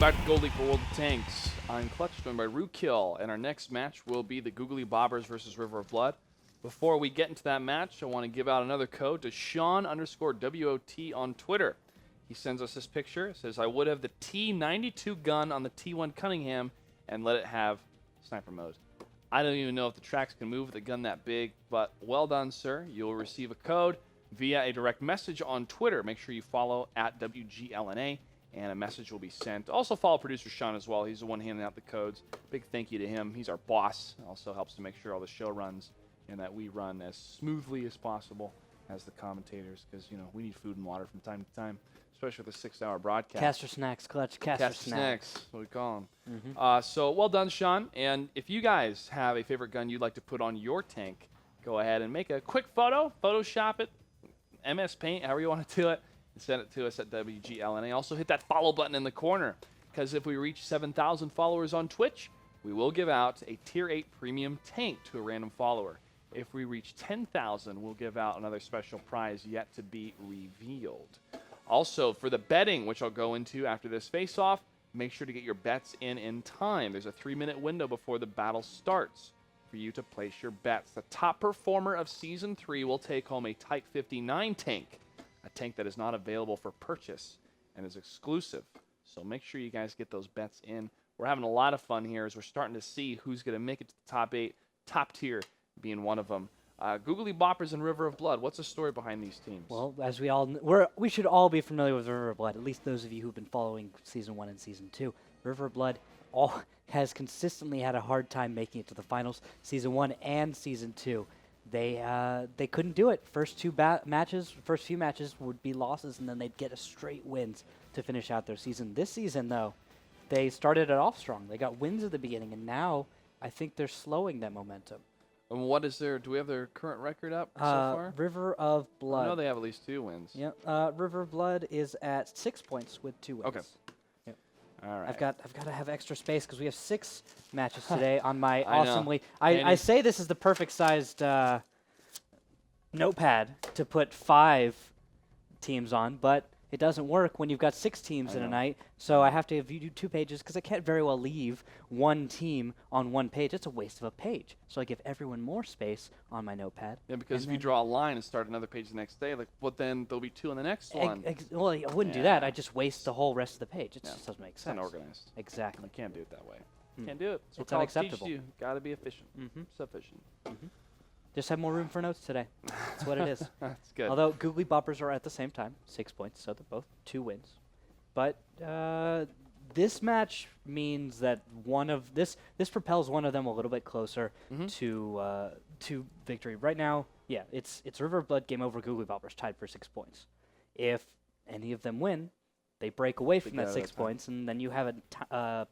Welcome back to Gold League for World of Tanks. I'm Clutch, joined by Rookkill, and our next match will be the GooglyBobbers versus River of Blood. Before we get into that match, I want to give out another code to Sean_WOT on Twitter. He sends us this picture. It says, I would have the T92 gun on the T1 Cunningham and let it have sniper mode. I don't even know if the tracks can move with a gun that big, but well done, sir. You'll receive a code via a direct message on Twitter. Make sure you follow at WGLNA, and a message will be sent. Also follow producer Sean as well. He's the one handing out the codes. Big thank you to him. He's our boss. Also helps to make sure all the show runs and that we run as smoothly as possible as the commentators, because, you know, we need food and water from time to time, especially with a 6-hour broadcast. Caster snacks, Clutch. Caster snacks. That's what we call them. So well done, Sean. And if you guys have a favorite gun you'd like to put on your tank, go ahead and make a quick photo, Photoshop it, MS Paint, however you want to do it, and send it to us at WGLNA. Also hit that follow button in the corner, because if we reach 7,000 followers on Twitch, we will give out a Tier 8 premium tank to a random follower. If we reach 10,000, we'll give out another special prize yet to be revealed. Also, for the betting, which I'll go into after this face-off, make sure to get your bets in time. There's a 3-minute window before the battle starts for you to place your bets. The top performer of Season 3 will take home a Type 59 tank, a tank that is not available for purchase and is exclusive. So make sure you guys get those bets in. We're having a lot of fun here as we're starting to see who's going to make it to the top 8, top tier being one of them. GooglyBobbers and River of Blood, what's the story behind these teams? Well, as we should all be familiar with River of Blood, at least those of you who've been following Season 1 and Season 2. River of Blood has consistently had a hard time making it to the finals, Season 1 and Season 2. They couldn't do it. First few matches would be losses, and then they'd get a straight wins to finish out their season. This season, though, they started it off strong. They got wins at the beginning, and now I think they're slowing that momentum. And what is do we have their current record up so far? River of Blood. I know they have at least 2 wins. Yep. River of Blood is at 6 points with 2 wins. Okay. Yep. All right. I've got to have extra space because we have 6 matches today on my I know. awesomely. I say this is the perfect sized notepad to put 5 teams on, but it doesn't work when you've got 6 teams in a night. So I have to do 2 pages because I can't very well leave one team on one page. It's a waste of a page. So I give everyone more space on my notepad. Yeah, because if you draw a line and start another page the next day, well, then there'll be 2 on the next one. Well, I wouldn't do that. I just waste the whole rest of the page. It just doesn't make sense. It's unorganized. Exactly. You can't do it that way. Can't do it. It's unacceptable. You got to be efficient. Sufficient. Just have more room for notes today. That's what it is. That's good. Although GooglyBobbers are at the same time, 6 points, so they're both 2 wins. But this match means that this propels one of them a little bit closer to victory. Right now, yeah, it's River of Blood, game over, GooglyBobbers tied for 6 points. If any of them win, they break away from that 6 points, and then you have a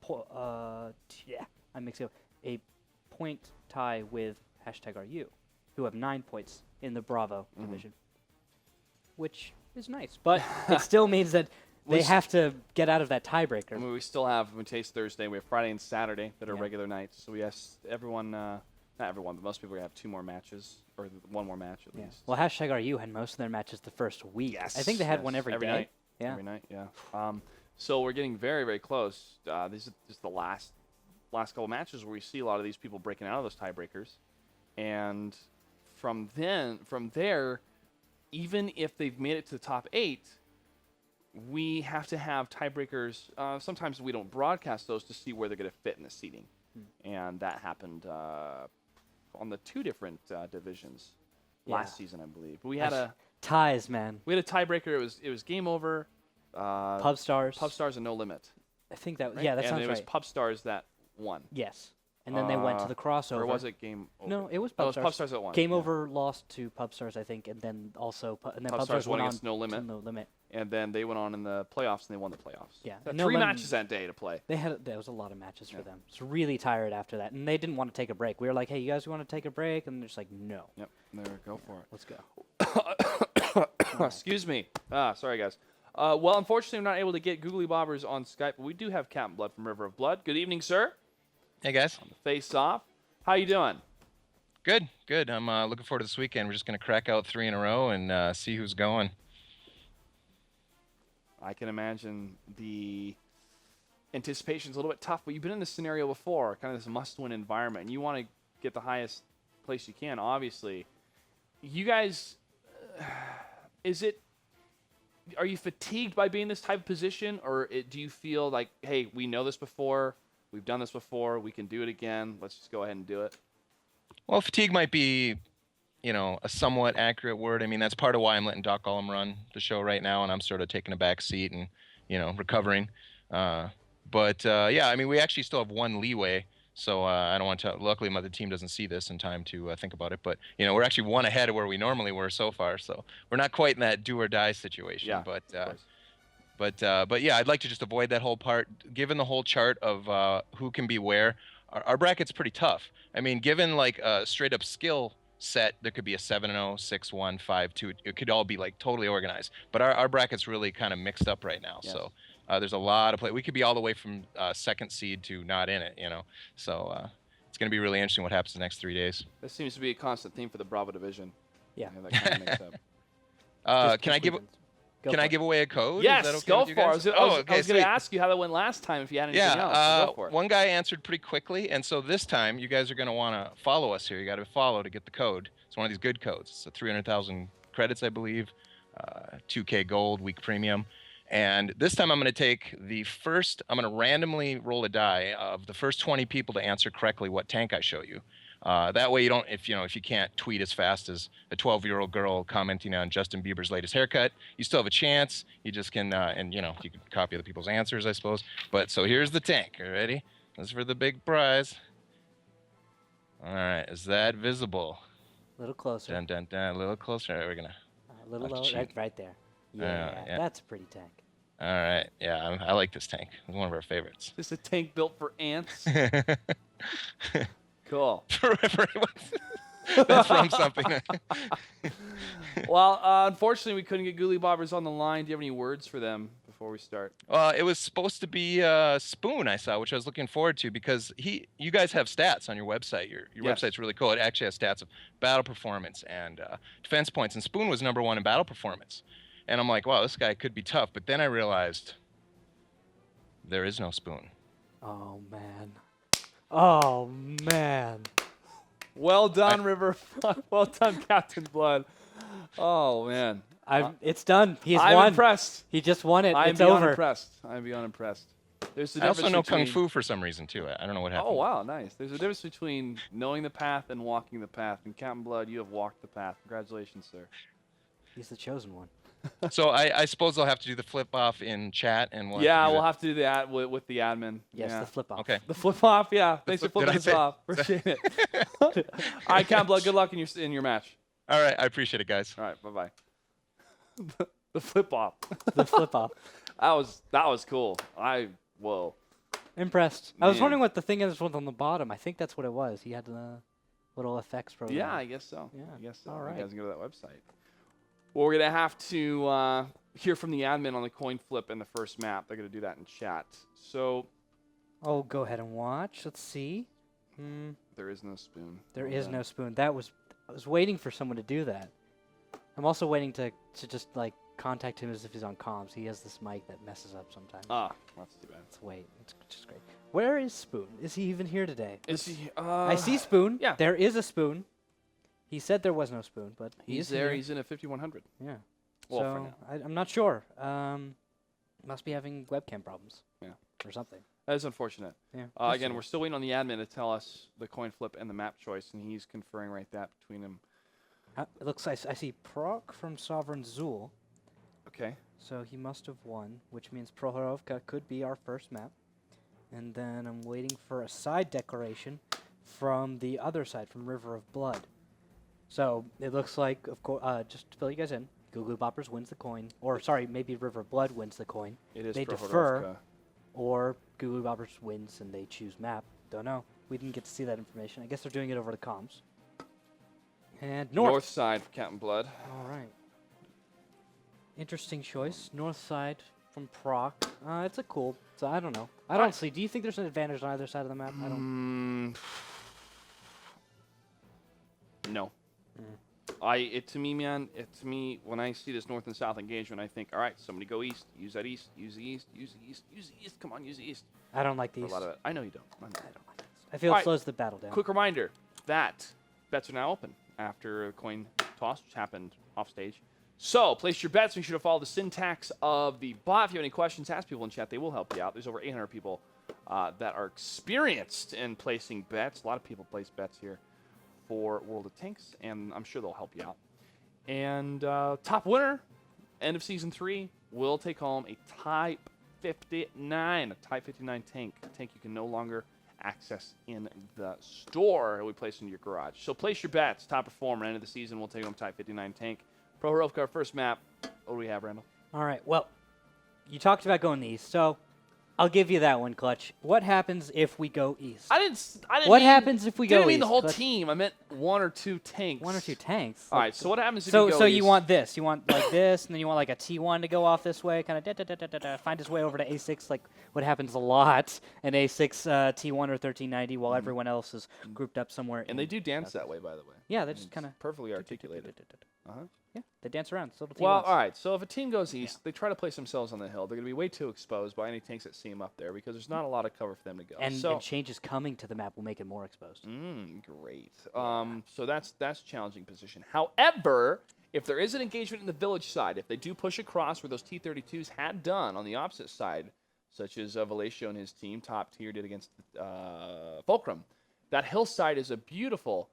point tie with #RU, who have 9 points in the Bravo division, which is nice. But it still means that they have to get out of that tiebreaker. I mean, we still have, when today's Thursday, we have Friday and Saturday that are regular nights. So we asked everyone, not everyone, but most people are going to have 2 more matches, or 1 more match at least. Well, #RU had most of their matches the first week. Yes. I think they had one every day. Night. Yeah. Every night, yeah. So we're getting very, very close. This is the last couple of matches where we see a lot of these people breaking out of those tiebreakers. And from there, even if they've made it to the top 8, we have to have tiebreakers. Sometimes we don't broadcast those to see where they're going to fit in the seeding. And that happened on the 2 different divisions last season, I believe. But we had ties, man. We had a tiebreaker. It was game over. Pub Stars and No Limit. I think that right? that sounds right. And it was Pub Stars that won. Yes. And then they went to the crossover. Or was it game over? No, it was Pub Stars. Pub Stars that won. Game over lost to Pub Stars, I think, and then also Pub Stars won against No Limit. No Limit. And then they went on in the playoffs and they won the playoffs. Yeah. So 3 matches that day to play. There was a lot of matches for them. It's really tired after that, and they didn't want to take a break. We were like, "Hey, you guys want to take a break?" And they're just like, "No." Yep. There, go for it. Let's go. Excuse me. Sorry guys. Well, unfortunately, we're not able to get GooglyBobbers on Skype, but we do have Captain Blood from River of Blood. Good evening, sir. Hey guys. On the face-off. How you doing? Good, good. I'm looking forward to this weekend. We're just going to crack out 3 in a row and see who's going. I can imagine the anticipation's a little bit tough, but you've been in this scenario before, kind of this must-win environment, and you want to get the highest place you can, obviously. You guys, are you fatigued by being in this type of position, or do you feel like, hey, we know this before, we've done this before, we can do it again, let's just go ahead and do it? Well, fatigue might be, a somewhat accurate word. I mean, that's part of why I'm letting Doc Gollum run the show right now, and I'm sort of taking a back seat and, recovering. Yeah, I mean, we actually still have one leeway, so I don't want to. Luckily, the team doesn't see this in time to think about it. But we're actually one ahead of where we normally were so far, so we're not quite in that do or die situation. Yeah, but yeah, I'd like to just avoid that whole part. Given the whole chart of who can be where, our bracket's pretty tough. I mean, given like a straight up skill set, there could be a 7-0, 6-1, 5-2. It could all be like totally organized. But our bracket's really kind of mixed up right now. Yes. So there's a lot of play. We could be all the way from second seed to not in it, So it's going to be really interesting what happens the next 3 days. This seems to be a constant theme for the Bravo division. Yeah. That kind of makes up. Can I give away a code? Yes, Is that okay go with you guys? for it. I was going to ask you how that went last time if you had anything else. So go for it. One guy answered pretty quickly, and so this time you guys are going to want to follow us here. You got to follow to get the code. It's one of these good codes. It's a 300,000 credits, I believe, 2K gold, week premium. And this time I'm going to take I'm going to randomly roll a die of the first 20 people to answer correctly what tank I show you. That way you don't, if you can't tweet as fast as a 12-year-old girl commenting on Justin Bieber's latest haircut, you still have a chance. You just can, you can copy other people's answers, I suppose. But so here's the tank. Are you ready? This is for the big prize. All right, is that visible? A little closer. Dun, dun, dun, a little closer. All right, we're gonna. A little lower, right there. Yeah, that's a pretty tank. All right, yeah, I like this tank. It's one of our favorites. This is a tank built for ants. Cool. That's from something. Well, unfortunately, we couldn't get GooglyBobbers on the line. Do you have any words for them before we start? It was supposed to be Spoon, I saw, which I was looking forward to because you guys have stats on your website. Your Yes. website's really cool. It actually has stats of battle performance and defense points, and Spoon was #1 in battle performance. And I'm like, wow, this guy could be tough. But then I realized there is no Spoon. Oh, man. Oh, man. Well done, River. Well done, Captain Blood. Oh, man. It's done. He's I'm won. impressed. He just won it. I'm it's beyond over. impressed. I'm beyond impressed. There's the I also know between... Kung Fu for some reason, too. I don't know what happened. Oh, wow, nice. There's a difference between knowing the path and walking the path. And Captain Blood, you have walked the path. Congratulations, sir. He's the chosen one. So I suppose I'll have to do the flip off in chat, and we'll have to do that with the admin. Yes, yeah. the flip off. Okay. The flip off, yeah. Thanks for flipping did I us say- off. Appreciate it. All right, Captain Blood, good luck in your match. All right, I appreciate it, guys. All right, bye-bye. The flip off. The flip off. That was cool. Whoa. Impressed. I was Man. wondering what the thing is on the bottom. I think that's what it was. He had the little effects program. Yeah, I guess so. Yeah. I guess so. All right. You guys can go to that website. Well, we're going to have to hear from the admin on the coin flip and the first map. They're going to do that in chat. So Oh, go ahead and watch. Let's see. there is no spoon. There is no spoon. I was waiting for someone to do that. I'm also waiting to just like contact him as if he's on comms. He has this mic that messes up sometimes. That's too bad. Let's wait. It's just great. Where is Spoon? Is he even here today? Is he? I see Spoon. Yeah. There is a Spoon. He said there was no spoon, but He's is there. here. He's in a 5100. Yeah. Well, for so now. I'm not sure. Must be having webcam problems. Yeah. Or something. That is unfortunate. Yeah. Again, we're still waiting on the admin to tell us the coin flip and the map choice, and he's conferring right that between them. It looks like I see Proc from Sovereign Zul. Okay. So he must have won, which means Prohorovka could be our first map. And then I'm waiting for a side declaration from the other side, from River of Blood. So it looks like, of course, just to fill you guys in, GooglyBobbers wins the coin. Or, sorry, maybe River of Blood wins the coin. It is They Prohorovka. defer, or GooglyBobbers wins and they choose map. Don't know. We didn't get to see that information. I guess they're doing it over the comms. And North side for Captain Blood. All right. Interesting choice. North side from Proc. It's a cool. So I don't know. I don't see. Do you think there's an advantage on either side of the map? I don't. No. To me, when I see this north and south engagement, I think, all right, somebody go east. Use that east. Use the east. Use the east. Use the east. Come on, use the east. I don't like For these. a lot of it. I know you don't. I know. I don't like this. I feel All it right. slows the battle down. Quick reminder that bets are now open after a coin toss, which happened off stage. So place your bets. Make sure to follow the syntax of the bot. If you have any questions, ask people in chat. They will help you out. There's over 800 people that are experienced in placing bets. A lot of people place bets here for World of Tanks, and I'm sure they'll help you out. And top winner, end of Season 3, will take home a Type 59, a Type 59 tank. A tank you can no longer access in the store. It'll be placed in your garage. So place your bets. Top performer, end of the season, will take home Type 59 tank. Pro Heroic, first map. What do we have, Randall? All right. Well, you talked about going east, so I'll give you that one, Clutch. What happens if we go east? I didn't What mean, happens if we go didn't mean east, the whole Clutch? team. I meant 1 or 2 tanks. 1 or 2 tanks. All right, so what happens if So you go so east? you want this? You want like this, and then you want like a T1 to go off this way, kind of find its way over to A6, like what happens a lot in A6 T1 or 1390, while everyone else is grouped up somewhere. And they do dance that way, by the way. Yeah, they just kind of perfectly articulated. Uh-huh. Yeah, they dance around. So Well, all right. So if a team goes east, they try to place themselves on the hill. They're going to be way too exposed by any tanks that see them up there because there's not a lot of cover for them to go. And changes coming to the map will make it more exposed. Great. So that's challenging position. However, if there is an engagement in the village side, if they do push across where those T-32s had done on the opposite side, such as Valatio and his team, top tier, did against Fulcrum, that hillside is a beautiful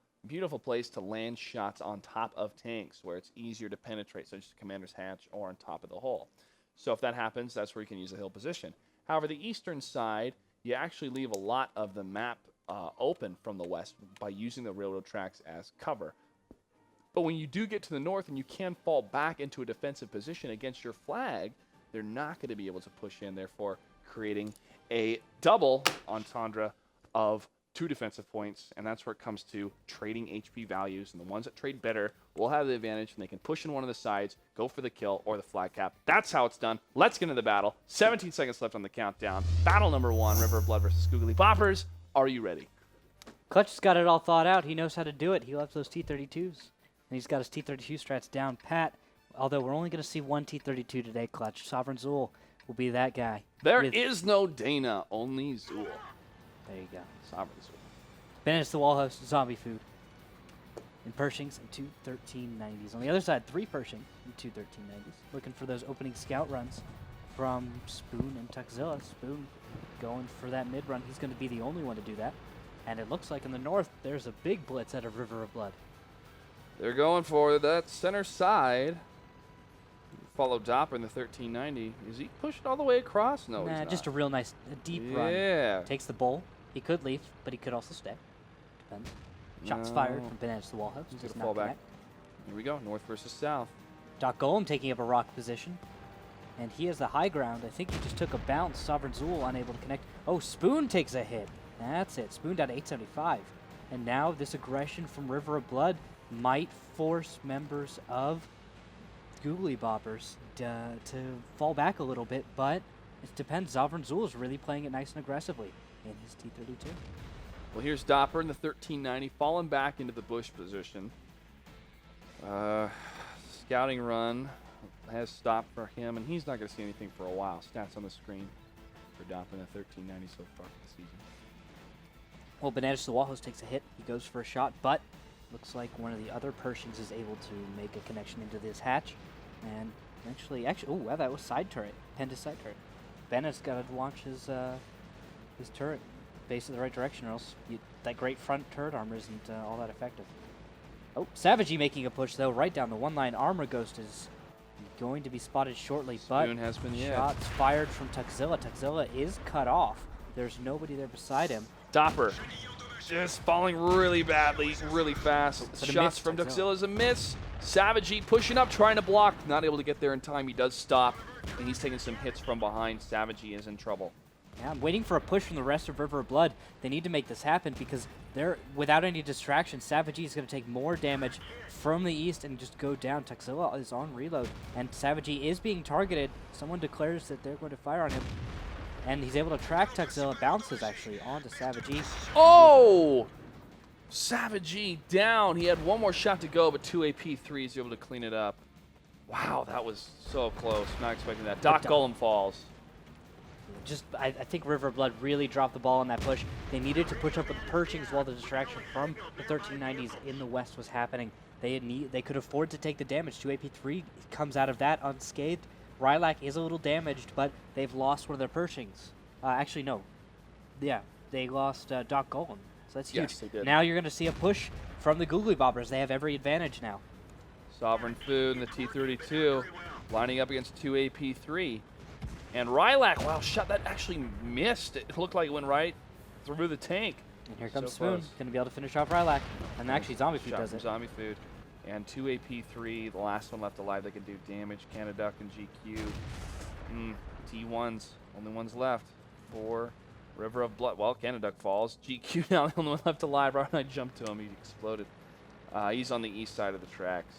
place to land shots on top of tanks where it's easier to penetrate, such as Commander's Hatch or on top of the hull. So if that happens, that's where you can use the hill position. However, the eastern side, you actually leave a lot of the map open from the west by using the railroad tracks as cover. But when you do get to the north and you can fall back into a defensive position against your flag, they're not going to be able to push in, therefore creating a double entendre of 2 defensive points, and that's where it comes to trading HP values, and the ones that trade better will have the advantage, and they can push in one of the sides, go for the kill or the flag cap. That's how it's done. Let's get into the battle. 17 seconds left on the countdown. Battle number 1, River of Blood versus GooglyBobbers. Are you ready? Clutch's got it all thought out. He knows how to do it. He loves those T-32s, and he's got his T-32 strats down pat, although we're only going to see 1 T-32 today, Clutch. Sovereign Zool will be that guy. There is no Dana, only Zool. There you go. Sovereign Zool. Bandits the wall host, zombie food. And Pershings and 2 1390s. On the other side, 3 Pershing and 2 1390s. Looking for those opening scout runs from Spoon and Tuxzilla. Spoon going for that mid run. He's going to be the only one to do that. And it looks like in the north, there's a big blitz out of River of Blood. They're going for that center side. Follow Dopper in the 1390. Is he pushing all the way across? No, he's not. Just a real nice, deep run. Yeah. Takes the bowl. He could leave, but he could also stay. Depends. Shots fired from Bandits the wall host. He's Does going to not fall back. connect. Here we go, north versus south. Doc Golem taking up a rock position. And he has the high ground. I think he just took a bounce. Sovereign Zool unable to connect. Oh, Spoon takes a hit. That's it. Spoon down to 875. And now this aggression from River of Blood might force members of GooglyBobbers to fall back a little bit, but it depends. Sovereign Zool is really playing it nice and aggressively in his T-32. Well, here's Dopper in the 1390, falling back into the bush position. Scouting run has stopped for him, and he's not going to see anything for a while. Stats on the screen for Dopper in the 1390 so far this season. Well, Bananas the wall host takes a hit. He goes for a shot, but looks like one of the other Pershings is able to make a connection into this hatch. And actually, oh, wow, that was side turret. Pinned his side turret. Bennett's got to launch his turret face in the right direction, or else that great front turret armor isn't all that effective. Oh, Savagey making a push, though, right down the one-line. Armor Ghost is going to be spotted shortly, Spoon has been, shots fired from Tuxzilla. Tuxzilla is cut off. There's nobody there beside him. Dopper just falling really badly, really fast. But Shots from Tuxzilla's a miss. Savagey pushing up, trying to block, not able to get there in time. He does stop, and he's taking some hits from behind. Savagey is in trouble. Yeah, I'm waiting for a push from the rest of River of Blood. They need to make this happen because they're without any distraction. Savagey is going to take more damage from the east and just go down. Tuxzilla is on reload, and Savagey is being targeted. Someone declares that they're going to fire on him, and he's able to track Tuxzilla. Bounces actually onto Savagey. Oh! Savage down. He had one more shot to go, but 2 AP3s able to clean it up. Wow, that was so close. Not expecting that. Doc Golem falls. I think River of Blood really dropped the ball on that push. They needed to push up with the Pershings while the distraction from the 1390s in the west was happening. They could afford to take the damage. 2 AP3 comes out of that unscathed. Rylak is a little damaged, but they've lost one of their Pershings. Actually, no. Yeah, they lost Doc Golem. So that's huge. Yes, they did. Now you're going to see a push from the GooglyBobbers. They have every advantage now. Sovereign Food and the T-32 lining up against 2 AP3. And Rylak, wow, shot that actually missed. It looked like it went right through the tank. And here comes So Spoon. close. Going to be able to finish off Rylak. And actually, Zombie Food Shot does from it. Zombie Food. And 2 AP3, the last one left alive that can do damage. Canaduck and GQ. T1s, only ones left. 4. River of Blood. Well, Canaduck falls. GQ now the only one left alive. Right when I jumped to him, he exploded. He's on the east side of the tracks.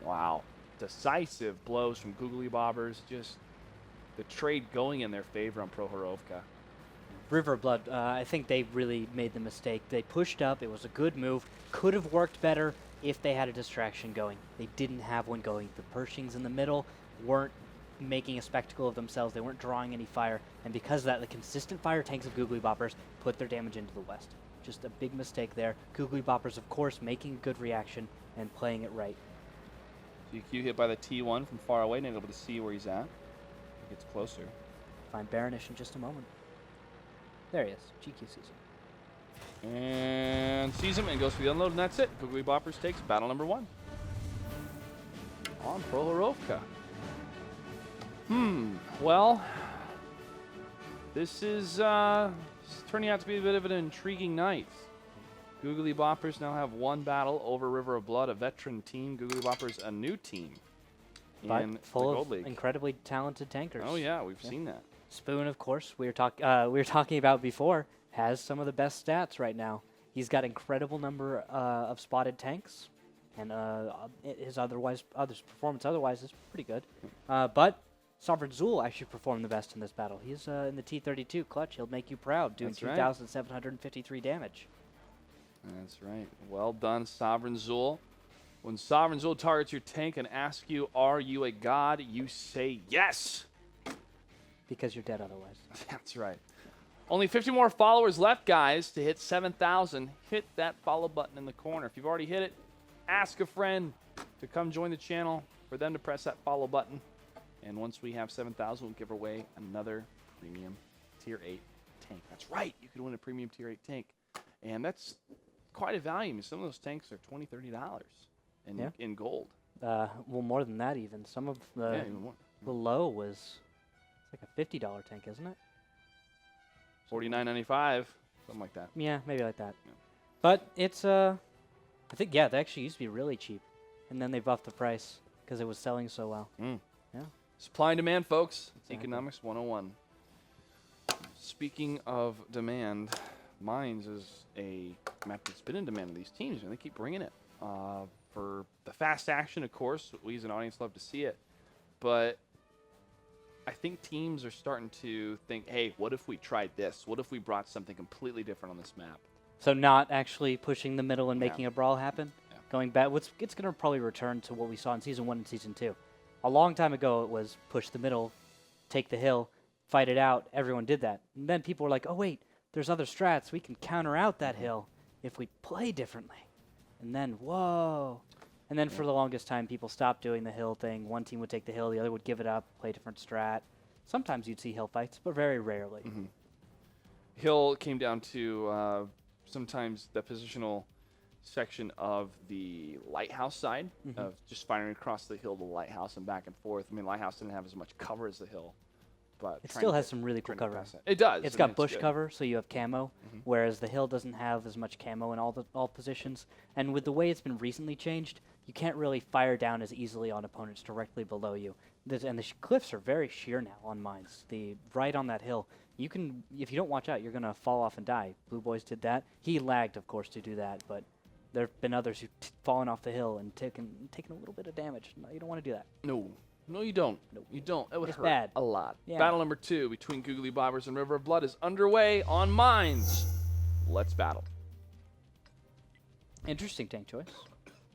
Wow. Decisive blows from GooglyBobbers. Just the trade going in their favor on Prohorovka. River of Blood, I think they really made the mistake. They pushed up. It was a good move. Could have worked better if they had a distraction going. They didn't have one going. The Pershings in the middle weren't making a spectacle of themselves. They weren't drawing any fire. And because of that, the consistent fire tanks of GooglyBobbers put their damage into the west. Just a big mistake there. GooglyBobbers, of course, making a good reaction and playing it right. GQ hit by the T1 from far away, not able to see where he's at. He gets closer. Find Baronish in just a moment. There he is. GQ sees him. And sees him and goes for the unload, and that's it. GooglyBobbers takes battle number 1. On Prohorovka. Well, this is turning out to be a bit of an intriguing night. GooglyBobbers now have one battle over River of Blood, a veteran team. GooglyBobbers, a new team in But the full Gold of League. incredibly talented tankers. Oh yeah, we've seen that. Spoon, of course, we were talking about before, has some of the best stats right now. He's got incredible number of spotted tanks, and his performance otherwise is pretty good. But Sovereign Zool actually performed the best in this battle. He's in the T-32 clutch. He'll make you proud, doing That's right. 2,753 damage. That's right. Well done, Sovereign Zool. When Sovereign Zool targets your tank and asks you, "Are you a god?" you say yes. Because you're dead otherwise. That's right. Only 50 more followers left, guys, to hit 7,000. Hit that follow button in the corner. If you've already hit it, ask a friend to come join the channel for them to press that follow button. And once we have 7,000, we'll give away another premium Tier 8 tank. That's right. You could win a premium Tier 8 tank. And that's quite a value. I mean, some of those tanks are $20, $30 in gold. Well, more than that even. Some of the Even more. low was it's like a $50 tank, isn't it? $49.95, something like that. Yeah, maybe like that. Yeah. But it's I think they actually used to be really cheap, and then they buffed the price because it was selling so well. Yeah. Supply and demand, folks. It's Exactly. Economics 101. Speaking of demand, Mines is a map that's been in demand of these teams, and they keep bringing it. For the fast action, of course, we as an audience love to see it. But I think teams are starting to think, hey, what if we tried this? What if we brought something completely different on this map? So not actually pushing the middle and Yeah. making a brawl happen. Yeah. Going back, it's going to probably return to what we saw in Season 1 and Season 2. A long time ago, it was push the middle, take the hill, fight it out. Everyone did that. And then people were like, oh, wait, there's other strats. We can counter out that hill if we play differently. And then, whoa. And then for the longest time, people stopped doing the hill thing. One team would take the hill, the other would give it up, play a different strat. Sometimes you'd see hill fights, but very rarely. Hill came down to sometimes the positional section of the lighthouse side of just firing across the hill to the lighthouse and back and forth. I mean, lighthouse didn't have as much cover as the hill, but It trying still to has get- some really cool trying to cover. pass it. It does. It's I got mean, bush good. cover, so you have camo, whereas the hill doesn't have as much camo in all positions. And with the way it's been recently changed, you can't really fire down as easily on opponents directly below you. And the cliffs are very sheer now on mines. Right on that hill, you can, if you don't watch out, you're gonna fall off and die. Blue Boys did that. He lagged, of course, to do that, but there have been others who've fallen off the hill and taken a little bit of damage. No, you don't want to do that. No, you don't. Nope. You don't. It would It's hurt bad. a lot. Yeah. Battle number 2 between GooglyBobbers and River of Blood is underway on Mines. Let's battle. Interesting tank choice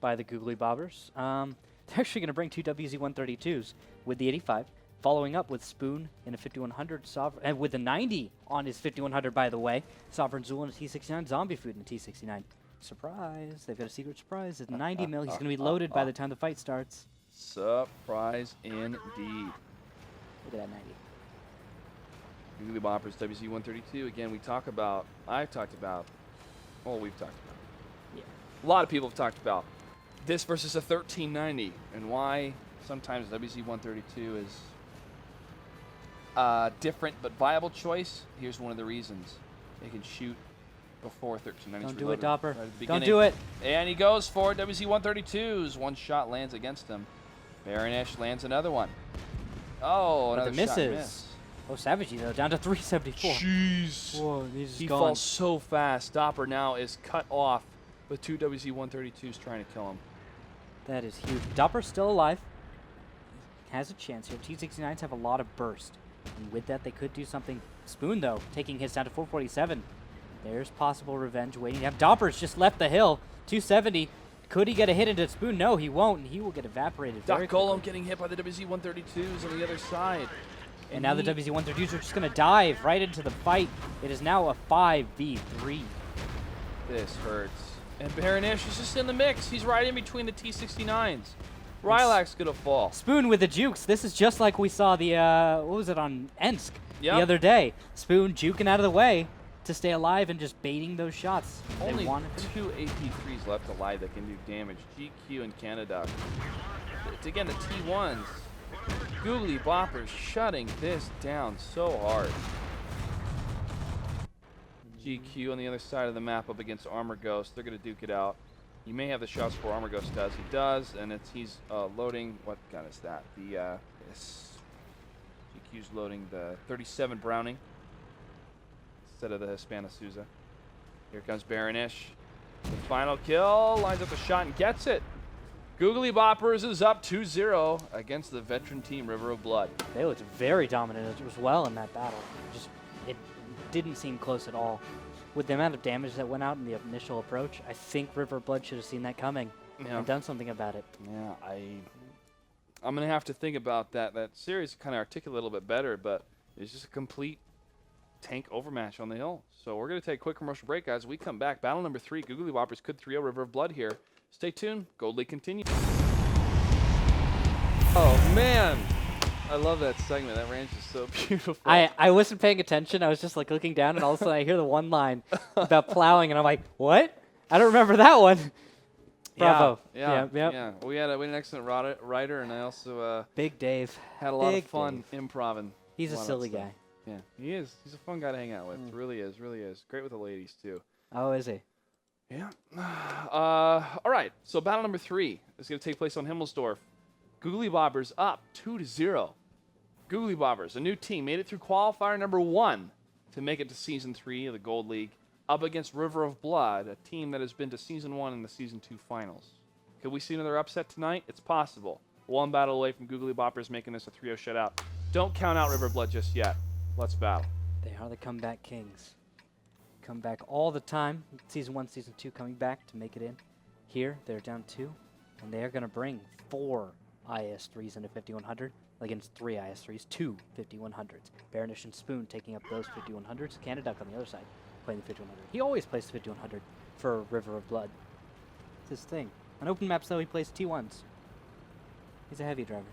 by the GooglyBobbers. They're actually going to bring two WZ-132s with the 85, following up with Spoon in a 5100 Sovereign, and with the 90 on his 5100, by the way. Sovereign Zool in a T69, Zombie Food in a T69. Surprise! They've got a secret surprise. At 90 mil, he's going to be loaded by the time the fight starts. Surprise indeed. Look at that 90. GooglyBobbers WZ-132. Again, we've talked about. Yeah. A lot of people have talked about this versus a 1390 and why sometimes WZ-132 is a different but viable choice. Here's one of the reasons. They can shoot before 1390. Don't do it, Dopper. Right at the Don't beginning. do it. And he goes for it. WZ-132s. One shot lands against him. Baronish lands another one. Oh, But another the shot misses. miss. Oh, Savagey, though, down to 374. Jeez. Whoa, he's He gone. falls so fast. Dopper now is cut off with two WZ-132s trying to kill him. That is huge. Dopper's still alive. Has a chance here. T-69s have a lot of burst. And with that, they could do something. Spoon, though, taking hits down to 447. There's possible revenge waiting. Dopper's just left the hill. 270. Could he get a hit into Spoon? No, he won't, and he will get evaporated very Doc Golem quickly. getting hit by the WZ-132s on the other side. And now the WZ-132s are just going to dive right into the fight. It is now a 5v3. This hurts. And Baronish is just in the mix. He's right in between the T-69s. Rylak's going to fall. Spoon with the jukes. This is just like we saw the, what was it, on Ensk Yep. the other day. Spoon juking out of the way to stay alive and just baiting those shots. They Only wanted to. two AP3s left alive that can do damage. GQ and Canada. It's again the T1s. GooglyBobbers shutting this down so hard. GQ on the other side of the map up against Armor Ghost. They're going to duke it out. You may have the shots for Armor Ghost does. He does, and he's loading. What gun is that? The GQ's loading the 37 Browning instead of the Hispana Souza. Here comes Baronish. The final kill, lines up the shot and gets it. GooglyBobbers is up 2-0 against the veteran team River of Blood. They looked very dominant as well in that battle. It didn't seem close at all. With the amount of damage that went out in the initial approach, I think River of Blood should have seen that coming and done something about it. Yeah, I'm gonna have to think about that. That series kind of articulate a little bit better, but it's just a complete tank overmatch on the hill. So we're gonna take a quick commercial break, guys. When we come back, battle number 3. GooglyBobbers could 3-0 River of Blood here. Stay tuned. Gold League continues. Oh man, I love that segment. That range is so beautiful. I wasn't paying attention. I was just like looking down, and all of a sudden I hear the one line about plowing, and I'm like, what? I don't remember that one. Bravo. Yeah. Yep. We had an excellent writer, and I also Big Dave. had a lot Big of fun improving. He's a lot of silly stuff. guy. Yeah, he is. He's a fun guy to hang out with. Really is. Great with the ladies, too. Oh, is he? Yeah. All right. So battle number 3 is going to take place on Himmelsdorf. GooglyBobbers up 2-0. GooglyBobbers, a new team, made it through qualifier number 1 to make it to Season 3 of the Gold League, up against River of Blood, a team that has been to Season 1 and the Season 2 finals. Could we see another upset tonight? It's possible. One battle away from GooglyBobbers making this a 3-0 shutout. Don't count out River of Blood just yet. Let's battle. They are the comeback kings. Come back all the time. Season 1, Season 2 coming back to make it in. Here, they're down 2, and they are going to bring 4 IS-3s into 5100 against 3 IS-3s, 2 5100s. Baronish and Spoon taking up those 5100s. Canada on the other side playing the 5100. He always plays the 5100 for River of Blood. It's his thing. On open maps, though, he plays T1s. He's a heavy driver.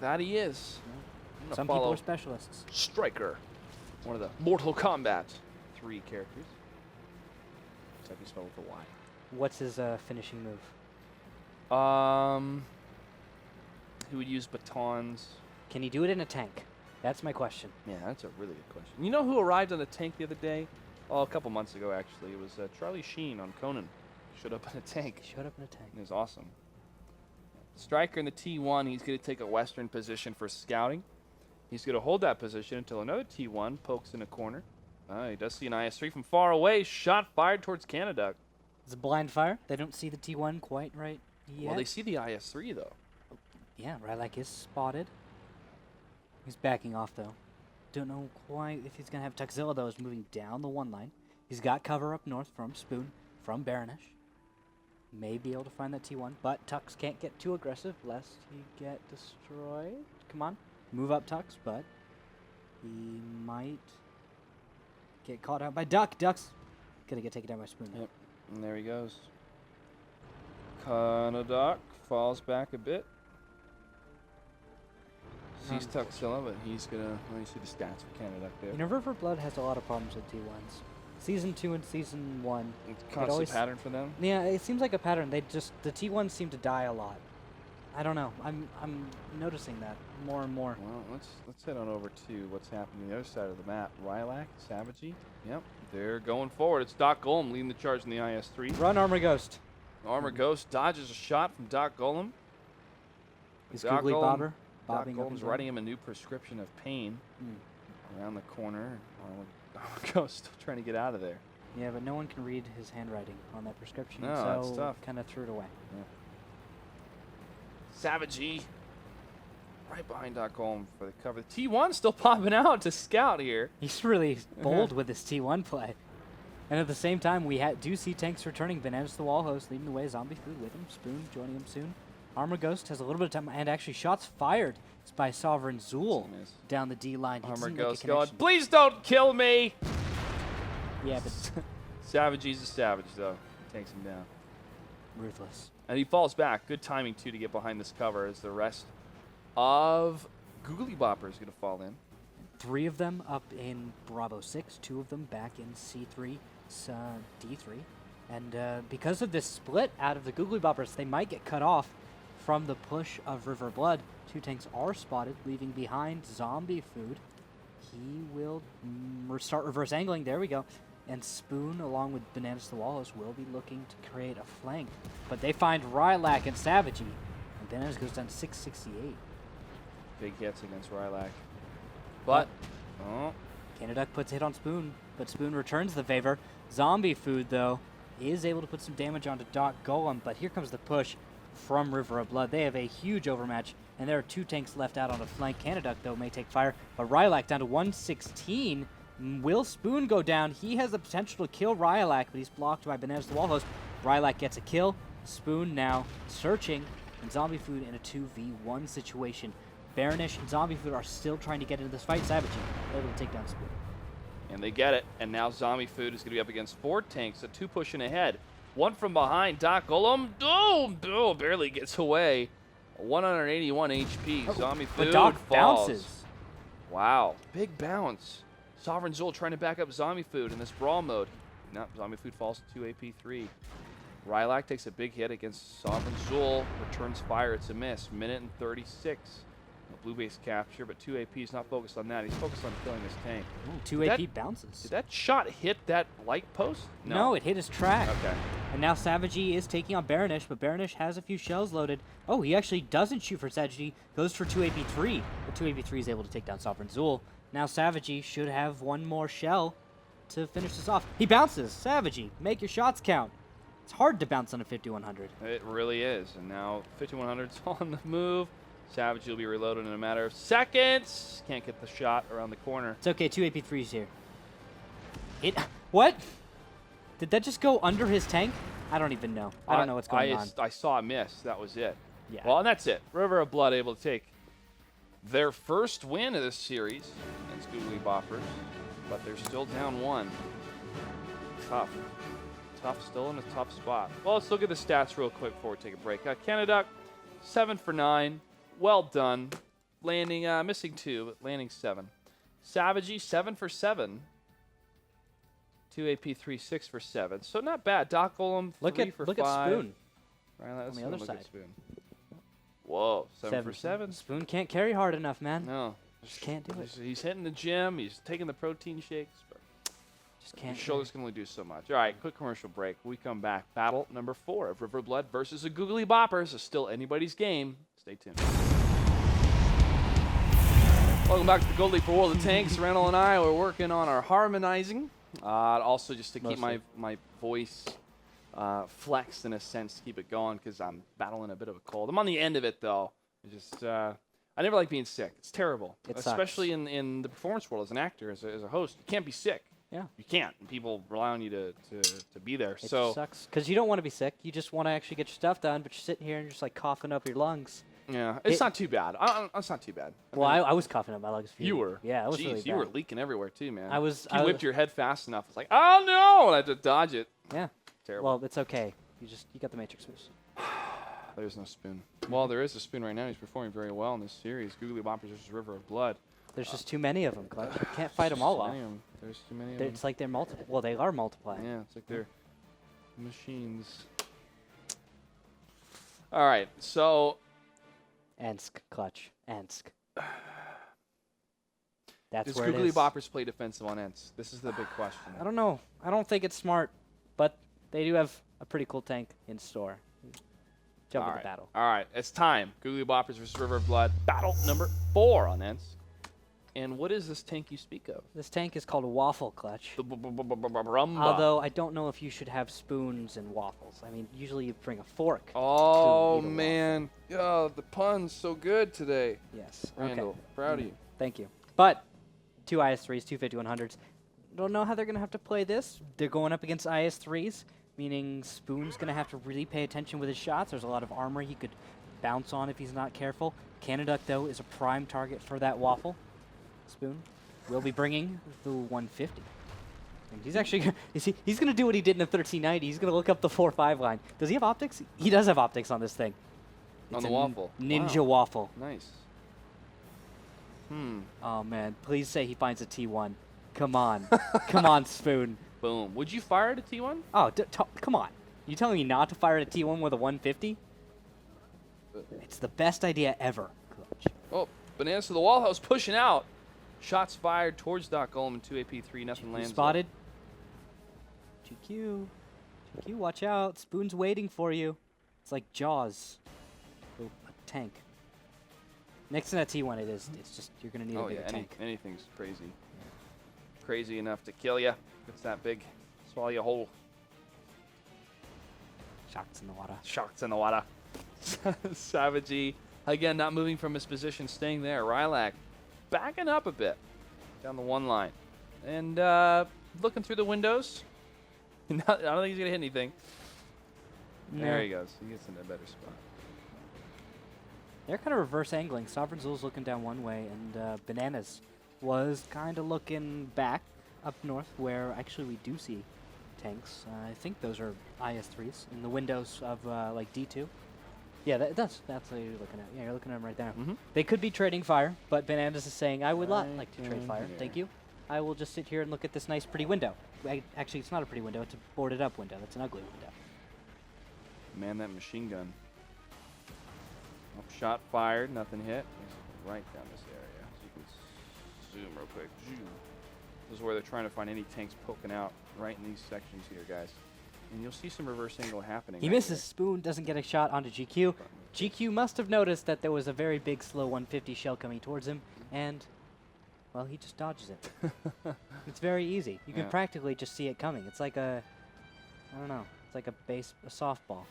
That he is. I'm Some gonna people follow are specialists. Striker, one of the Mortal Kombat 3 characters. Looks like he spelled with a Y. What's his finishing move? He would use batons. Can he do it in a tank? That's my question. Yeah, that's a really good question. You know who arrived on a tank the other day? Oh, a couple months ago, actually. It was Charlie Sheen on Conan. Showed up in a tank. Showed up in a tank. It was awesome. Striker in the T1, he's going to take a western position for scouting. He's going to hold that position until another T1 pokes in a corner. He does see an IS-3 from far away. Shot fired towards Canada. It's a blind fire. They don't see the T1 quite right yet. Well, they see the IS-3, though. Yeah, Rylak is spotted. He's backing off, though. Don't know quite if he's going to have Tuxzilla, though, is moving down the 1 line. He's got cover up north from Spoon. from Baronish. May be able to find that T1, but Tux can't get too aggressive lest he get destroyed. Come on, move up Tux, but he might get caught out by Duck. Duck's gonna get taken down by Spoon. Yep, and there he goes. Duck falls back a bit. Sees Tuxilla, but he's gonna. Let me see the stats for Canada there. You know, River Blood has a lot of problems with T1s. Season 2 and Season 1. It's a constant pattern for them. Yeah, it seems like a pattern. The T1s seem to die a lot. I don't know. I'm noticing that more and more. Well, let's head on over to what's happening on the other side of the map. Rylak, Savagey. Yep, they're going forward. It's Doc Golem leading the charge in the IS-3. Run, Armor Ghost. Armor Ghost dodges a shot from Doc Golem. Is GooglyBobber Doc bobbing up Golem's his writing him a new prescription of pain around the corner. Armor Ghost still trying to get out of there. Yeah, but no one can read his handwriting on that prescription, No, that's so tough. kind of threw it away. Yeah. Savagey right behind Doc Golem for the cover. The T1 still popping out to scout here. He's really bold with his T1 play. And at the same time, we do see tanks returning. Bananas the Wall Host leading the way. Zombie Food with him. Spoon joining him soon. Armor Ghost has a little bit of time, and actually shots fired. It's by Sovereign Zool down the D line. Armor Ghost going, please don't kill me! Yeah, but Savagey's a savage, though. Takes him down. ruthless. And he falls back. Good timing, too, to get behind this cover as the rest of GooglyBobbers is going to fall in. 3 of them up in Bravo 6, 2 of them back in C3, D3. And because of this split out of the Googlybobbers, they might get cut off from the push of River Blood. 2 tanks are spotted, leaving behind Zombie Food. He will start reverse angling. There we go. And Spoon, along with Bananas the Wallows, will be looking to create a flank. But they find Rylak and Savagey. And Bananas goes down 668. Big hits against Rylak. But, Canada puts a hit on Spoon, but Spoon returns the favor. Zombie Food, though, is able to put some damage onto Doc Golem, but here comes the push from River of Blood. They have a huge overmatch, and there are 2 tanks left out on the flank. Canada, though, may take fire, but Rylak down to 116. Will Spoon go down? He has the potential to kill Rylak, but he's blocked by Bananas the Wall Host. Rylak gets a kill. Spoon now searching, and Zombie Food in a 2v1 situation. Baronish and Zombie Food are still trying to get into this fight. Savagey able to take down Spoon. and they get it. And now Zombie Food is going to be up against 4 tanks, a 2 pushing ahead. 1 from behind, Doc Golem. Oh, barely gets away. 181 HP. Zombie Food but Doc falls. bounces. Wow, big bounce. Sovereign Zool trying to back up Zombie Food in this brawl mode. No, Zombie Food falls to 2 AP3. Rylak takes a big hit against Sovereign Zool. Returns fire. It's a miss. Minute and 36. A blue base capture, but 2 AP is not focused on that. He's focused on killing this tank. Ooh, 2 AP bounces. Did that shot hit that light post? No, it hit his track. Okay. And now Savagey is taking on Baronish, but Baronish has a few shells loaded. Oh, he actually doesn't shoot for Savagey. Goes for 2 AP3. But 2 AP3 is able to take down Sovereign Zool. Now Savagey should have 1 more shell to finish this off. He bounces. Savagey, make your shots count. It's hard to bounce on a 5100. It really is. And now 5100's on the move. Savage will be reloaded in a matter of seconds. Can't get the shot around the corner. It's okay, 2 AP3s here. What? Did that just go under his tank? I don't even know. I don't know what's going on. I saw a miss. That was it. Yeah. Well, and that's it. River of Blood able to take their first win of this series against GooglyBobbers, but they're still down 1. Tough. Still in a tough spot. Well, let's look at the stats real quick before we take a break. Canada, 7 for 9. Well done. Landing, missing 2, but landing 7. Savagey, 7 for 7. 2 AP3, 6 for 7. So not bad. Doc Golem, 3 for 5. Look at Spoon. Right, let's on the other look side. at Spoon. Whoa, 7 for 7. Spoon can't carry hard enough, man. No. Just can't do it. He's hitting the gym. He's taking the protein shakes. But Just can't. his shoulders can only do so much. All right, quick commercial break. When we come back. Battle number 4 of River Blood versus the GooglyBobbers is still anybody's game. Stay tuned. Welcome back to the Gold League for World of Tanks. Randall and I are working on our harmonizing. Also, just to keep my voice flexed in a sense, to keep it going, because I'm battling a bit of a cold. I'm on the end of it, though. I never like being sick. It's terrible. It sucks. Especially in the performance world as an actor, as a host. You can't be sick. Yeah. You can't. People rely on you to be there. It So sucks because you don't want to be sick. You just want to actually get your stuff done, but you're sitting here and you're just like coughing up your lungs. yeah, it's not too bad. It's not too bad. Well, I was coughing up my lungs. You were. Yeah, it was Jeez, really you bad. were leaking everywhere too, man. I was. If you whipped your head fast enough, it's like, oh no, and I had to dodge it. Yeah. Terrible. Well, it's okay. You got the Matrix moves. There's no spoon. Well, there is a spoon right now. He's performing very well in this series. GooglyBobbers versus River of Blood. There's just too many of them, Clutch. You can't fight them all off. There's too many of them. It's like they're multiple. Well, they are multiplying. Yeah, it's like they're machines. All right, so Ensk, Clutch. Ensk. That's does where it is. GooglyBobbers play defensive on Ents? This is the big question. I don't know. I don't think it's smart, but they do have a pretty cool tank in store. Jump into battle. All right, it's time. GooglyBobbers versus River of Blood. Battle number 4 on Ents. And what is this tank you speak of? This tank is called a waffle, Clutch. The Brumba. Although I don't know if you should have spoons and waffles. I mean, usually you bring a fork. Oh, to eat a man. Oh, the pun's so good today. Yes. Randall, Okay. proud of you. Thank you. But 2 IS-3s, 2 5100s. Don't know how they're going to have to play this. They're going up against IS-3s, meaning Spoon's going to have to really pay attention with his shots. There's a lot of armor he could bounce on if he's not careful. Canaduck, though, is a prime target for that waffle. Spoon will be bringing the 150. And he's actually he's going to do what he did in the 1390. He's going to look up the 4-5 line. Does he have optics? He does have optics on this thing. On It's the a waffle. Ninja Wow. waffle. Nice. Oh, man. Please say he finds a T1. Come on. Come on, Spoon. Boom. Would you fire at a T1? Oh, come on. You telling me not to fire at a T1 with a 150? It's the best idea ever. Clutch. Oh, bananas to the wall house pushing out. Shots fired towards Doc Golem and 2 AP3. Nothing lands. Spotted. GQ. GQ, watch out. Spoon's waiting for you. It's like Jaws. Oh, a tank. Next to that T1, it is. It's just, you're going to need a bigger tank. Anything's crazy. Crazy enough to kill you. It's that big. Swallow you whole. Shots in the water. Sharks in the water. Savagey, again, not moving from his position, staying there. Rylac backing up a bit down the one line. And looking through the windows. I don't think he's going to hit anything. There he goes. He gets in a better spot. They're kind of reverse angling. Sovereign Zul's looking down one way, and Bananas was kind of looking back up north, where actually we do see tanks. I think those are IS-3s in the windows of like D2. Yeah, that's what you're looking at. Yeah, you're looking at them right there. They could be trading fire, but Bananas is saying, I would not like to trade fire. Thank you. I will just sit here and look at this nice, pretty window. Actually, it's not a pretty window. It's a boarded up window. That's an ugly window. Man, that machine gun. Oh, shot fired, nothing hit. He's right down this area. So you can zoom real quick. This is where they're trying to find any tanks poking out, right in these sections here, guys. And you'll see some reverse angle happening. He misses. Spoon doesn't get a shot onto GQ. GQ must have noticed that there was a very big, slow 150 shell coming towards him, and, well, he just dodges it. It's very easy. You can practically just see it coming. It's like a, I don't know, it's like a softball.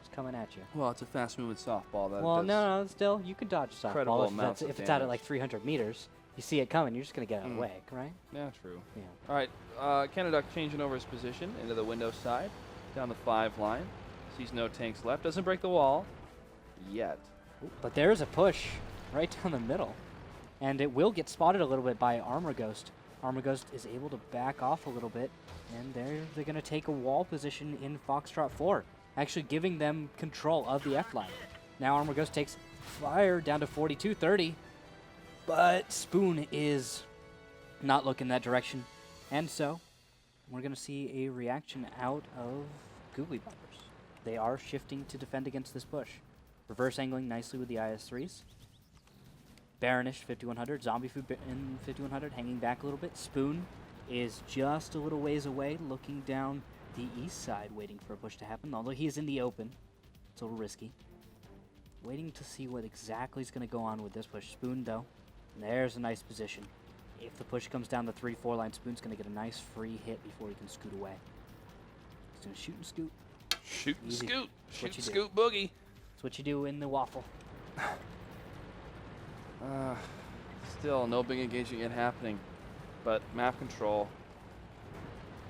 It's coming at you. Well, it's a fast-moving softball. That Well, no, still, you can dodge a incredible softball amounts if of it's out at damage. like 300 meters. You see it coming, you're just going to get out of the way, right? Yeah, true. Yeah. All right, Canaduck changing over his position into the window side, down the 5 line. Sees no tanks left. Doesn't break the wall yet. But there is a push right down the middle. And it will get spotted a little bit by Armor Ghost. Armor Ghost is able to back off a little bit. And they're going to take a wall position in Foxtrot 4, actually giving them control of the F line. Now Armor Ghost takes fire down to 42-30. But Spoon is not looking that direction. And so we're going to see a reaction out of GooglyBobbers. They are shifting to defend against this push. Reverse angling nicely with the IS-3s. Baronish 5100, Zombie Food in 5100, hanging back a little bit. Spoon is just a little ways away, looking down the east side, waiting for a push to happen. Although he is in the open, it's a little risky. Waiting to see what exactly is going to go on with this push. Spoon, though, there's a nice position. If the push comes down the 3-4 line, Spoon's going to get a nice free hit before he can scoot away. He's going to shoot and scoot. Shoot and Easy. scoot. That's what Shoot you and do. scoot boogie. That's what you do in the waffle. Still no big engagement yet happening. But map control.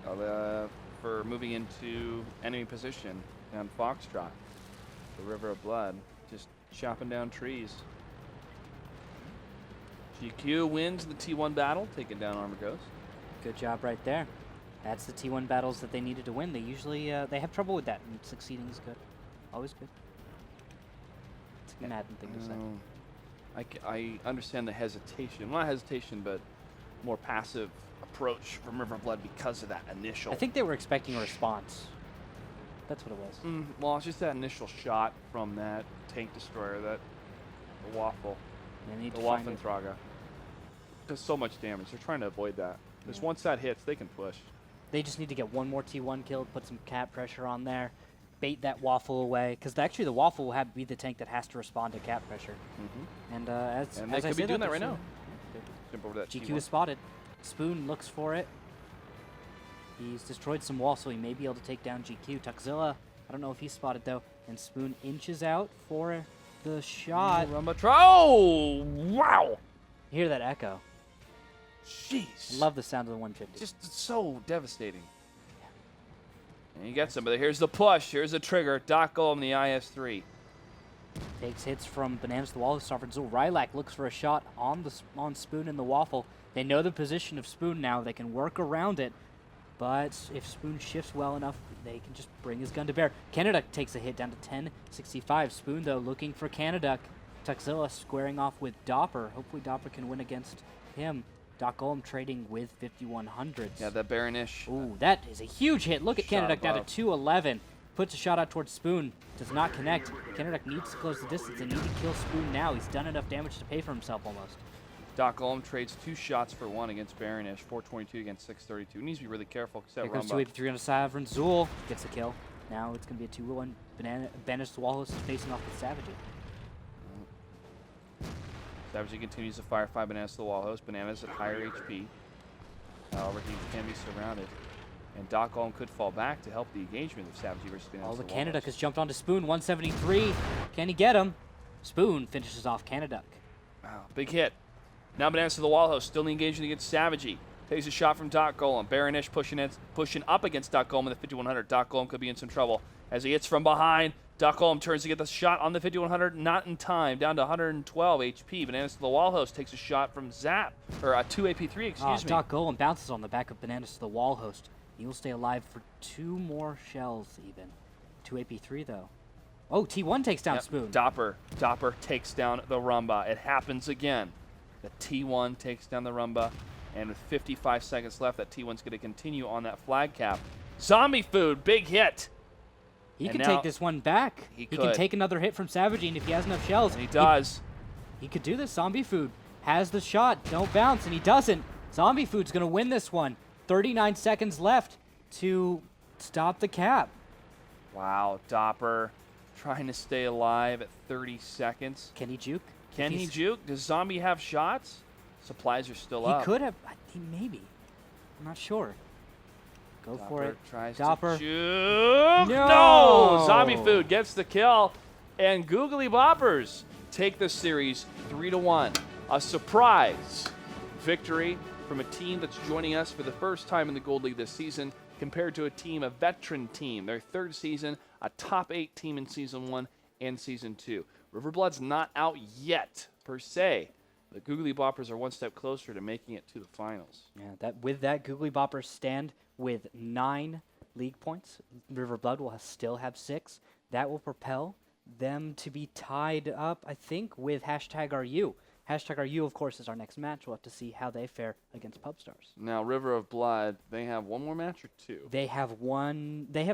for moving into enemy position on Foxtrot. The River of Blood just chopping down trees. GQ wins the T1 battle, taking down Armor Ghost. Good job right there. That's the T1 battles that they needed to win. They usually they have trouble with that, and succeeding is good. Always good. It's a Madden thing to say. I understand the hesitation. Not hesitation, but more passive approach from River of Blood because of that initial. I think they were expecting a response. That's what it was. Well, it's just that initial shot from that tank destroyer, the Waffle, They need the to find it. Waffentrager. Does so much damage. They're trying to avoid that. Because once that hits, they can push. They just need to get one more T1 killed, put some cap pressure on there, bait that Waffle away. Because actually the Waffle will be the tank that has to respond to cap pressure. And as they I could be say doing that right they're now. Jump over that GQ T1. is spotted. Spoon looks for it. He's destroyed some walls, so he may be able to take down GQ. Tuxzilla, I don't know if he's spotted though. And Spoon inches out for the shot. Oh, wow! Hear that echo. Jeez. Love the sound of the 150. Just so devastating. And he gets him, but here's the push. Here's the trigger. Doc Golem, the IS-3. Takes hits from Bananas the Wall, who suffered. So Rylak looks for a shot on Spoon and the Waffle. They know the position of Spoon now. They can work around it. But if Spoon shifts well enough, they can just bring his gun to bear. Canaduck takes a hit down to 1065. Spoon, though, looking for Canaduck. Tuxzilla squaring off with Dopper. Hopefully Dopper can win against him. Doc Golem trading with 5100s. Yeah, that Baronish. Ooh, that is a huge hit. Look at Shot Canaduck down to above. 211. Puts a shot out towards Spoon. Does not connect. Canaduck needs to close the distance. They need to kill Spoon now. He's done enough damage to pay for himself almost. Doc Golem trades 2 shots for 1 against Baronish. 422 against 632. Needs to be really careful because that Here comes Rumba. 283 on Sovereign. Zool gets the kill. Now it's going to be a 2-1. Banish the Wallhouse facing off with Savagy. Savagy continues to fire 5 bananas to the wall host. Bananas at higher HP. However, he can be surrounded. And Doc Golem could fall back to help the engagement of Savagy versus Bananas. Oh, the to wall Canaduck host. has jumped onto Spoon. 173. Can he get him? Spoon finishes off Canaduck. Wow, big hit. Now Bananas to the wall host, still engaging against Savagy. Takes a shot from Doc Golem. Baronish pushing up against Doc Golem in the 5100. Doc Golem could be in some trouble as he hits from behind. Doc Golem turns to get the shot on the 5100, not in time, down to 112 HP. Bananas to the wall host takes a shot from Zap, or 2AP3, excuse me. Doc Golem bounces on the back of Bananas to the Wall Host. He will stay alive for 2 more shells even. 2AP3 though. Oh, T1 takes down Yep, Spoon. Dopper takes down the Rumba. It happens again. The T1 takes down the Rumba, and with 55 seconds left, that T1's going to continue on that flag cap. Zombie Food, big hit. He And could now- take this one back. He can could. take another hit from Savagy, and if he has enough shells, And he does. He could do this. Zombie Food has the shot. Don't bounce, and he doesn't. Zombie Food's going to win this one. 39 seconds left to stop the cap. Wow, Dopper trying to stay alive at 30 seconds. Can he juke? Can he juke? Does Zombie have shots? Supplies are still He up. could have. I think maybe. I'm not sure. Go for it. Tries Dopper. to juke. No! Zombie Food gets the kill. And GooglyBobbers take the series 3-1. A surprise victory from a team that's joining us for the first time in the Gold League this season compared to a team, a veteran team. Their 3rd season, a top 8 team in Season 1 and Season 2. Riverblood's not out yet, per se. The GooglyBobbers are one step closer to making it to the finals. Yeah, with that, GooglyBobbers stand with 9 league points. River Blood will still have 6. That will propel them to be tied up, I think, with #RU. #RU, of course, is our next match. We'll have to see how they fare against Pubstars. Now, River of Blood, they have one more match or 2? They have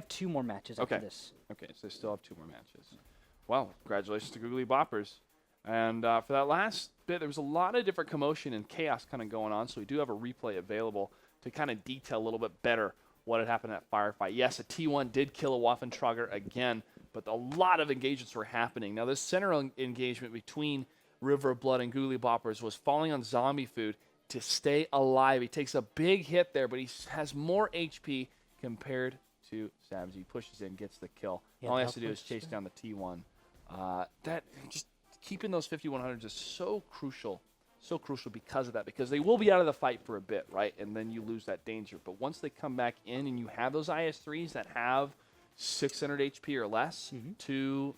2 more matches after this. Okay, so they still have 2 more matches. Well, congratulations to GooglyBobbers. And for that last bit, there was a lot of different commotion and chaos kind of going on, so we do have a replay available to kind of detail a little bit better what had happened at Firefight. Yes, a T1 did kill a Waffentrager again, but a lot of engagements were happening. Now, this center engagement between River of Blood and GooglyBobbers was falling on Zombie Food to stay alive. He takes a big hit there, but he has more HP compared to Savage. He pushes in, gets the kill. Yeah, All he the has to do is health chase down the T1. That just keeping those 5100s is so crucial, so crucial because of that, because they will be out of the fight for a bit, right? And then you lose that danger. But once they come back in and you have those IS-3s that have 600 HP or less, two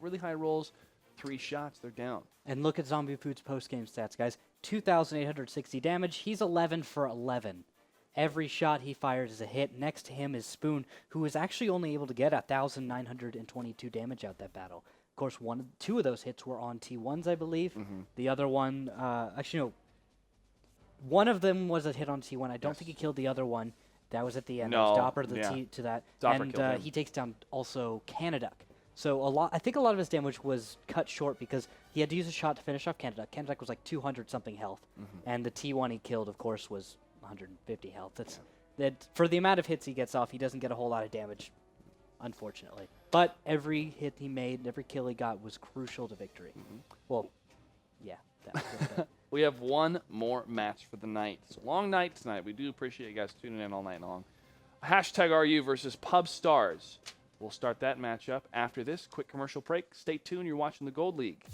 really high rolls, 3 shots, they're down. And look at Zombie Food's post-game stats, guys. 2,860 damage. He's 11 for 11. Every shot he fires is a hit. Next to him is Spoon, who was actually only able to get 1,922 damage out that battle. Of course, 2 of those hits were on T1s, I believe. The other one, actually, no. One of them was a hit on T1. I don't think he killed the other one. That was at the end. No, Dopper to that. Dopper killed him. He takes down also Canada. So I think a lot of his damage was cut short because he had to use a shot to finish off Canada. Canada was like 200 something health, and the T1 he killed, of course, was 150 health. That for the amount of hits he gets off, he doesn't get a whole lot of damage, unfortunately. But every hit he made, every kill he got was crucial to victory. Well, yeah. That was it. We have one more match for the night. It's a long night tonight. We do appreciate you guys tuning in all night long. #RU versus Pub Stars. We'll start that matchup after this quick commercial break. Stay tuned. You're watching the Gold League.